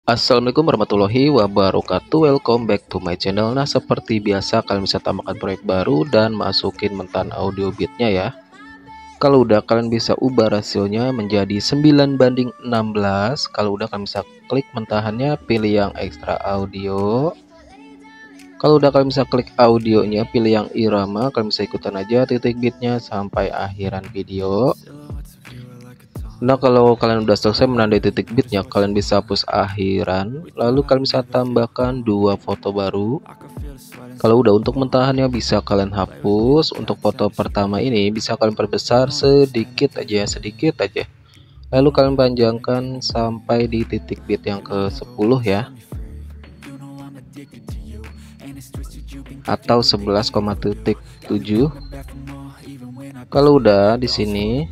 Assalamualaikum warahmatullahi wabarakatuh. Welcome back to my channel. Nah, seperti biasa kalian bisa tambahkan proyek baru dan masukin mentan audio bitnya ya. Kalau udah kalian bisa ubah rasionya menjadi 9:16. Kalau udah kalian bisa klik mentahannya, pilih yang ekstra audio. Kalau udah kalian bisa klik audionya, pilih yang irama, kalian bisa ikutan aja titik bitnya sampai akhiran video. Nah, kalau kalian udah selesai menandai titik bitnya, kalian bisa hapus akhiran, lalu kalian bisa tambahkan dua foto baru. Kalau udah untuk mentahannya bisa kalian hapus. Untuk foto pertama ini bisa kalian perbesar sedikit aja. Lalu kalian panjangkan sampai di titik bit yang ke-10 ya. Atau 11,7. Kalau udah di sini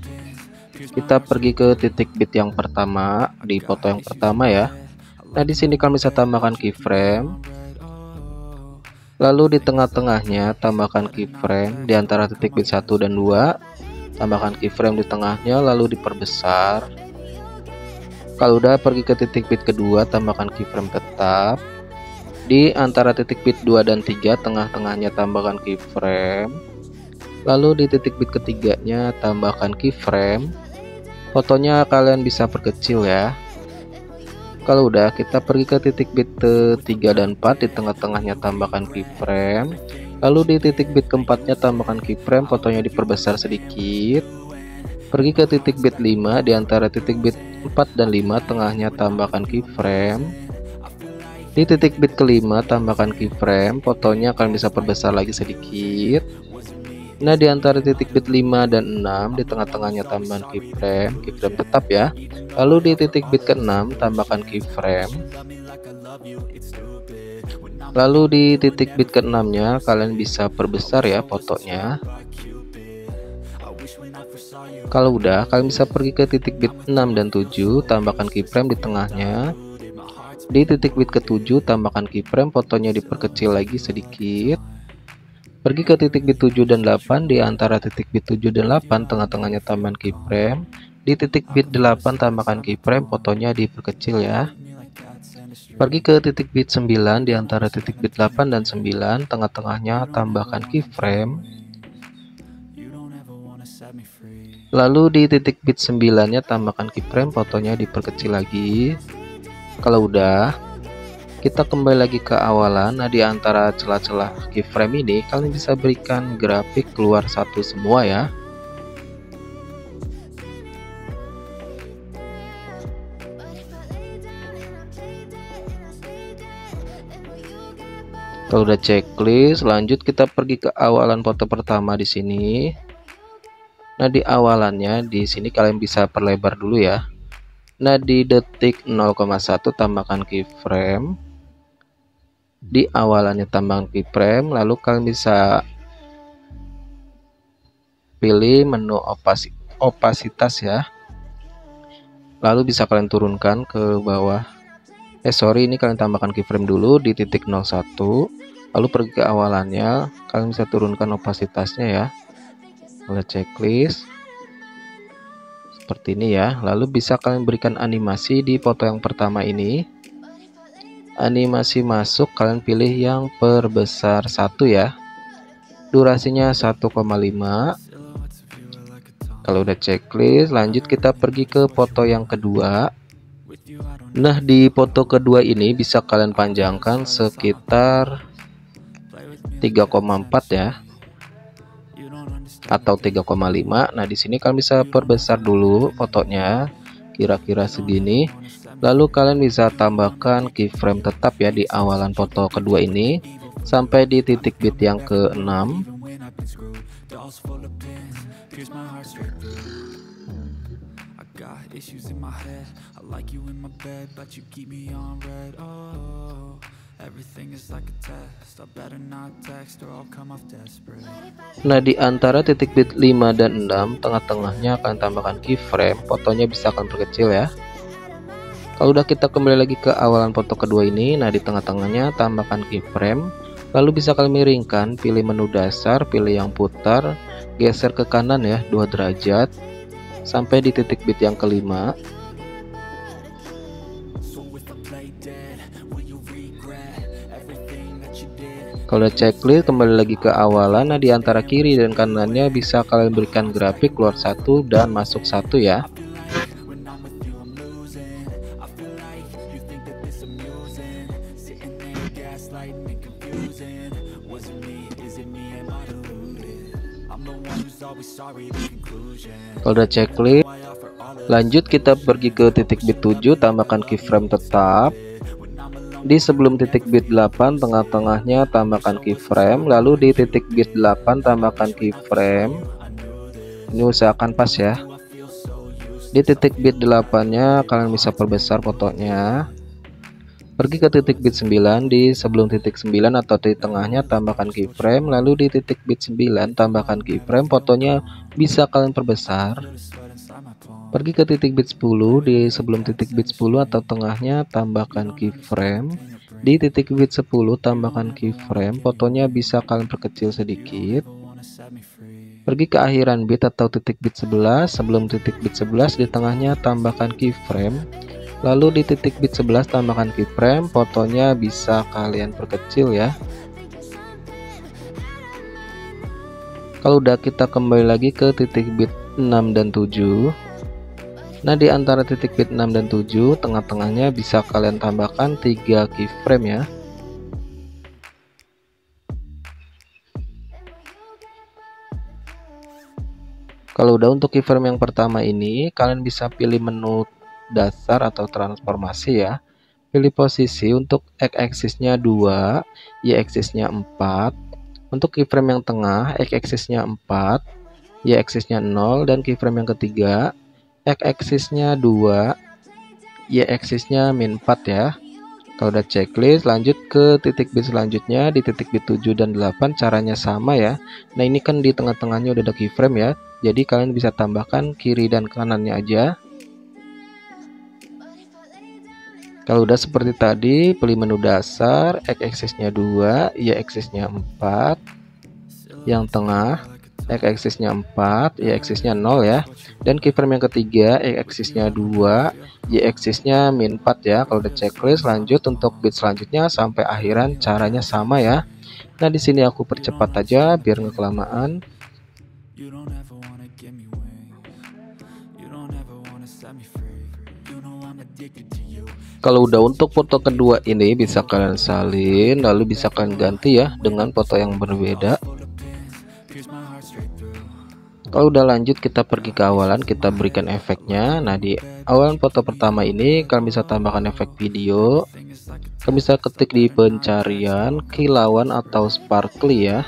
kita pergi ke titik bit yang pertama di foto yang pertama ya. Nah, di sini kalian bisa tambahkan keyframe. Lalu di tengah-tengahnya tambahkan keyframe di antara titik bit 1 dan 2. Tambahkan keyframe di tengahnya lalu diperbesar. Kalau udah pergi ke titik bit kedua, tambahkan keyframe tetap. Di antara titik bit 2 dan 3 tengah-tengahnya tambahkan keyframe. Lalu di titik bit ketiganya tambahkan keyframe. Fotonya kalian bisa perkecil ya. Kalau udah, kita pergi ke titik bit ke-3 dan 4, di tengah-tengahnya tambahkan keyframe. Lalu di titik bit keempatnya tambahkan keyframe, fotonya diperbesar sedikit. Pergi ke titik bit 5, di antara titik bit 4 dan 5 tengahnya tambahkan keyframe. Di titik bit kelima tambahkan keyframe, fotonya kalian bisa perbesar lagi sedikit. Nah, di antara titik bit 5 dan 6 di tengah-tengahnya tambahkan keyframe tetap ya. Lalu di titik bit ke-6 tambahkan keyframe. Lalu di titik bit ke-6 nya kalian bisa perbesar ya fotonya. Kalau udah, kalian bisa pergi ke titik bit 6 dan 7, tambahkan keyframe di tengahnya. Di titik bit ke-7 tambahkan keyframe, fotonya diperkecil lagi sedikit. Pergi ke titik bit 7 dan 8, di antara titik bit 7 dan 8 tengah-tengahnya tambahkan keyframe. Di titik bit 8 tambahkan keyframe, fotonya diperkecil ya. Pergi ke titik bit 9, di antara titik bit 8 dan 9 tengah-tengahnya tambahkan keyframe. Lalu di titik bit 9 nya tambahkan keyframe, fotonya diperkecil lagi. Kalau udah, kita kembali lagi ke awalan. Nah, di antara celah-celah keyframe ini kalian bisa berikan grafik keluar satu semua ya. Kalau udah checklist, lanjut kita pergi ke awalan foto pertama di sini. Nah, di awalannya di sini kalian bisa perlebar dulu ya. Nah, di detik 0,1 tambahkan keyframe. Di awalannya tambahkan keyframe, lalu kalian bisa pilih menu opasitas ya. Lalu bisa kalian turunkan ke bawah. Ini kalian tambahkan keyframe dulu di titik 01. Lalu pergi ke awalannya, kalian bisa turunkan opasitasnya ya. Oleh checklist seperti ini ya. Lalu bisa kalian berikan animasi di foto yang pertama ini. Animasi masuk, kalian pilih yang perbesar 1 ya. Durasinya 1,5. Kalau udah checklist, lanjut kita pergi ke foto yang kedua. Nah, di foto kedua ini bisa kalian panjangkan sekitar 3,4 ya. Atau 3,5. Nah, di sini kalian bisa perbesar dulu fotonya kira-kira segini. Lalu kalian bisa tambahkan keyframe tetap ya di awalan foto kedua ini sampai di titik bit yang ke-6. Nah, di antara titik bit 5 dan 6 tengah-tengahnya akan tambahkan keyframe, fotonya bisa akan perkecil ya. Kalau udah, kita kembali lagi ke awalan foto kedua ini. Nah, di tengah-tengahnya tambahkan keyframe. Lalu bisa kalian miringkan, pilih menu dasar, pilih yang putar, geser ke kanan ya 2 derajat sampai di titik bit yang ke-5. Kalau udah checklist, kembali lagi ke awalan. Nah, di antara kiri dan kanannya bisa kalian berikan grafik keluar satu dan masuk satu ya. Kalau udah checklist, lanjut kita pergi ke titik bit 7, tambahkan keyframe tetap. Di sebelum titik bit 8 tengah-tengahnya tambahkan keyframe, lalu di titik bit 8 tambahkan keyframe. Ini usahakan pas ya. Di titik bit 8 nya kalian bisa perbesar fotonya. Pergi ke titik bit 9, di sebelum titik 9 atau di tengahnya tambahkan keyframe, lalu di titik bit 9 tambahkan keyframe, fotonya bisa kalian perbesar. Pergi ke titik bit 10, di sebelum titik bit 10 atau tengahnya tambahkan keyframe, di titik bit 10 tambahkan keyframe, fotonya bisa kalian perkecil sedikit. Pergi ke akhiran bit atau titik bit 11, sebelum titik bit 11 di tengahnya tambahkan keyframe, lalu di titik bit 11 tambahkan keyframe, fotonya bisa kalian perkecil ya. Kalau udah, kita kembali lagi ke titik bit 6 dan 7. Nah, di antara titik bit 6 dan 7 tengah-tengahnya bisa kalian tambahkan 3 keyframe ya. Kalau udah, untuk keyframe yang pertama ini kalian bisa pilih menu dasar atau transformasi ya. Pilih posisi, untuk x-axisnya 2, y-axisnya 4. Untuk keyframe yang tengah, x-axisnya 4, y-axisnya 0, dan keyframe yang ketiga, x-axisnya 2, y-axisnya -4 ya. Kalau udah checklist, lanjut ke titik bit selanjutnya. Di titik bit 7 dan 8 caranya sama ya. Nah, ini kan di tengah-tengahnya udah ada keyframe ya, jadi kalian bisa tambahkan kiri dan kanannya aja. Kalau udah seperti tadi, pilih menu dasar, x-axisnya 2, y-axisnya 4, yang tengah x-axisnya 4, y-axisnya 0 ya. Dan keyframe yang ketiga, x-axisnya 2, y-axisnya -4 ya. Kalau udah checklist, lanjut untuk bit selanjutnya sampai akhiran, caranya sama ya. Nah, di sini aku percepat aja biar nggak kelamaan. Kalau udah, untuk foto kedua ini bisa kalian salin, lalu bisa kalian ganti ya dengan foto yang berbeda. Kalau udah, lanjut kita pergi ke awalan, kita berikan efeknya. Nah, di awalan foto pertama ini kalian bisa tambahkan efek video. Kalian bisa ketik di pencarian kilauan atau sparkly ya.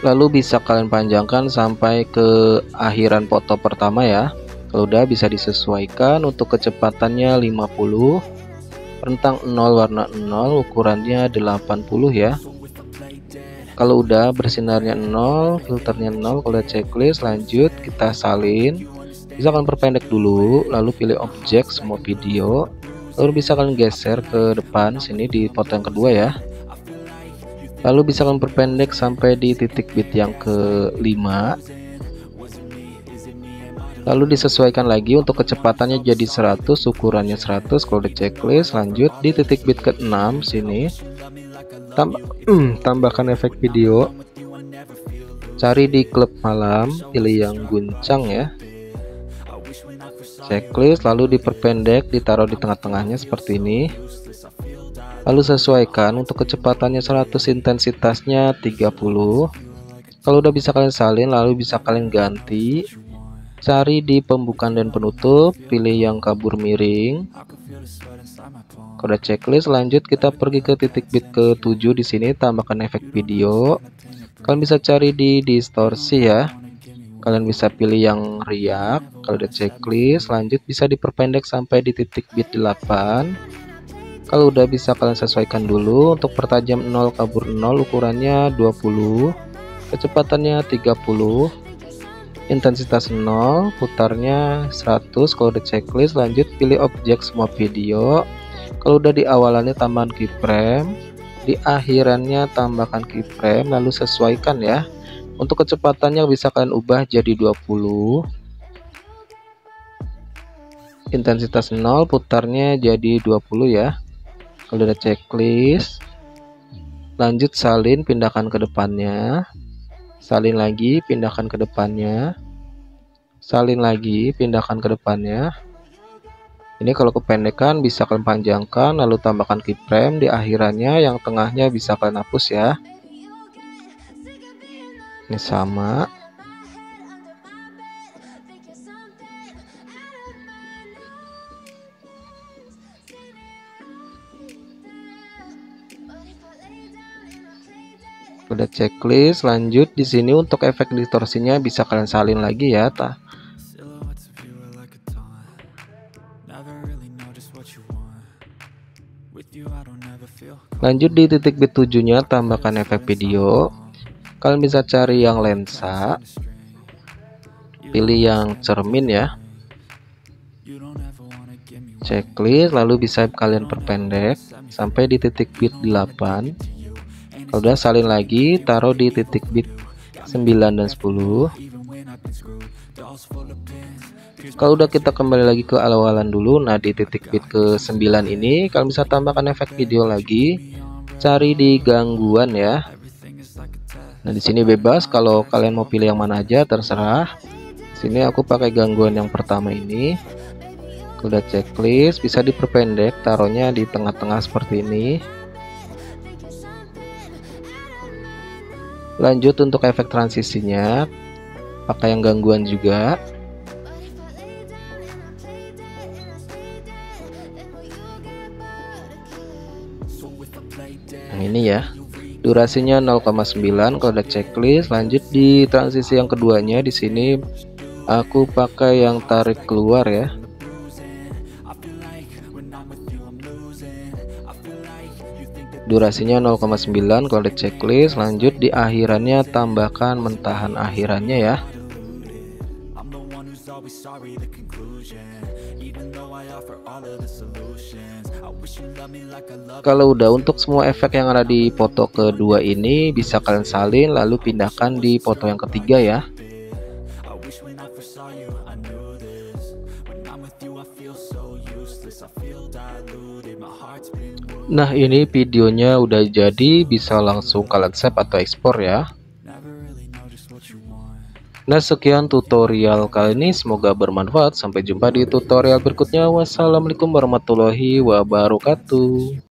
Lalu bisa kalian panjangkan sampai ke akhiran foto pertama ya. Kalau udah, bisa disesuaikan untuk kecepatannya 50, rentang 0 warna 0, ukurannya 80 ya. Kalau udah, bersinarnya 0, filternya 0. Kalau udah checklist, lanjut kita salin. Bisa kalian perpendek dulu, lalu pilih objek semua video, lalu bisa kalian geser ke depan sini di foto yang kedua ya. Lalu bisa kalian perpendek sampai di titik bit yang ke-5. Lalu disesuaikan lagi untuk kecepatannya jadi 100, ukurannya 100. Kalau di checklist, lanjut di titik bit ke-6 sini tambahkan efek video. Cari di klub malam, pilih yang guncang ya. Checklist, lalu diperpendek, ditaruh di tengah-tengahnya seperti ini. Lalu sesuaikan untuk kecepatannya 100, intensitasnya 30. Kalau udah, bisa kalian salin, lalu bisa kalian ganti. Cari di pembukaan dan penutup, pilih yang kabur miring. Kalau udah checklist, lanjut kita pergi ke titik bit ke-7 di sini, tambahkan efek video. Kalian bisa cari di distorsi ya. Kalian bisa pilih yang riak. Kalau udah checklist, lanjut bisa diperpendek sampai di titik bit 8. Kalau udah, bisa kalian sesuaikan dulu. Untuk pertajam 0 kabur 0, ukurannya 20, kecepatannya 30, intensitas 0, putarnya 100. Kalau udah checklist, lanjut pilih objek semua video. Kalau udah, di awalannya tambahkan keyframe, di akhirannya tambahkan keyframe, lalu sesuaikan ya. Untuk kecepatannya bisa kalian ubah jadi 20. intensitas 0, putarnya jadi 20 ya. Kalau udah checklist, lanjut salin, pindahkan ke depannya, salin lagi, pindahkan ke depannya, salin lagi, pindahkan ke depannya. Ini kalau kependekan bisa kalian panjangkan, lalu tambahkan keyframe di akhirannya, yang tengahnya bisa kalian hapus ya. Ini sama. Udah checklist, lanjut di sini untuk efek distorsinya bisa kalian salin lagi ya. Lanjut di titik bit 7-nya tambahkan efek video. Kalian bisa cari yang lensa, pilih yang cermin ya. Checklist, lalu bisa kalian perpendek sampai di titik bit 8. Kalau udah salin lagi, taruh di titik bit 9 dan 10. Kalau udah kita kembali lagi ke awal-awalan dulu. Nah, di titik bit ke 9 ini kalian bisa tambahkan efek video lagi. Cari di gangguan ya. Nah, di sini bebas, kalau kalian mau pilih yang mana aja terserah. Sini aku pakai gangguan yang pertama ini. Udah checklist, bisa diperpendek, taruhnya di tengah-tengah seperti ini. Lanjut untuk efek transisinya, pakai yang gangguan juga. Yang ini ya, durasinya 0,9. Kalau udah checklist, lanjut di transisi yang keduanya. Di sini aku pakai yang tarik keluar ya. Durasinya 0,9. Kalau ada checklist, lanjut di akhirannya tambahkan mentahan akhirannya ya. Kalau udah, untuk semua efek yang ada di foto kedua ini bisa kalian salin lalu pindahkan di foto yang ketiga ya. Nah, ini videonya udah jadi, bisa langsung kalian save atau ekspor ya. Nah, sekian tutorial kali ini, semoga bermanfaat. Sampai jumpa di tutorial berikutnya. Wassalamualaikum warahmatullahi wabarakatuh.